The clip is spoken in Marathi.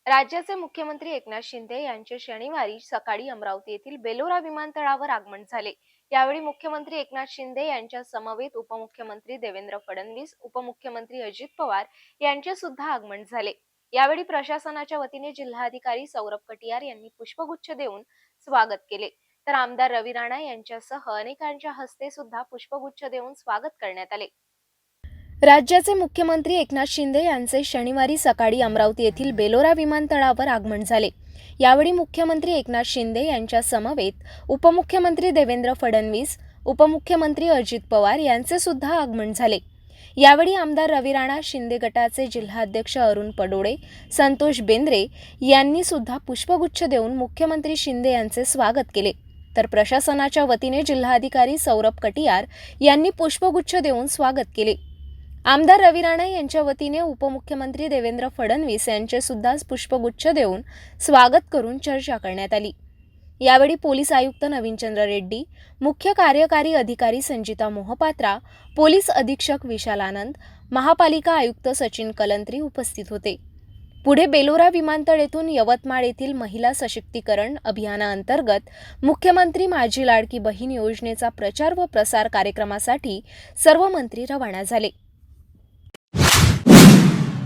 राज्याचे मुख्यमंत्री एकनाथ शिंदे यांचे शनिवारी सकाळी अमरावती येथील बेलोरा विमानतळावर आगमन झाले। यावेळी मुख्यमंत्री एकनाथ शिंदे यांच्या समवेत उपमुख्यमंत्री देवेंद्र फडणवीस, उपमुख्यमंत्री अजित पवार यांचे सुद्धा आगमन झाले। यावेळी प्रशासनाच्या वतीने जिल्हाधिकारी सौरभ कटियार यांनी पुष्पगुच्छ देऊन स्वागत केले, तर आमदार रवी राणा यांच्यासह अनेकांच्या हस्ते सुद्धा पुष्पगुच्छ देऊन स्वागत करण्यात आले। राज्याचे मुख्यमंत्री एकनाथ शिंदे यांचे शनिवारी सकाळी अमरावती येथील बेलोरा विमानतळावर आगमन झाले। यावेळी मुख्यमंत्री एकनाथ शिंदे यांच्या समवेत उपमुख्यमंत्री देवेंद्र फडणवीस, उपमुख्यमंत्री अजित पवार यांचे सुद्धा आगमन झाले। यावेळी आमदार रवी राणा, शिंदे गटाचे जिल्हाध्यक्ष अरुण पडोळे, संतोष बेंद्रे यांनी सुद्धा पुष्पगुच्छ देऊन मुख्यमंत्री शिंदे यांचे स्वागत केले, तर प्रशासनाच्या वतीने जिल्हाधिकारी सौरभ कटियार यांनी पुष्पगुच्छ देऊन स्वागत केले। आमदार रवी राणा यांच्या वतीने उपमुख्यमंत्री देवेंद्र फडणवीस यांचे सुद्धा पुष्पगुच्छ देऊन स्वागत करून चर्चा करण्यात आली। यावेळी पोलीस आयुक्त नवीनचंद्र रेड्डी, मुख्य कार्यकारी अधिकारी संजिता मोहपात्रा, पोलीस अधीक्षक विशाल आनंद, महापालिका आयुक्त सचिन कलंत्री उपस्थित होते। पुढे बेलोरा विमानतळ येथून यवतमाळ येथील महिला सशक्तीकरण अभियानाअंतर्गत मुख्यमंत्री माझी लाडकी बहीण योजनेचा प्रचार व प्रसार कार्यक्रमासाठी सर्व मंत्री रवाना झाले।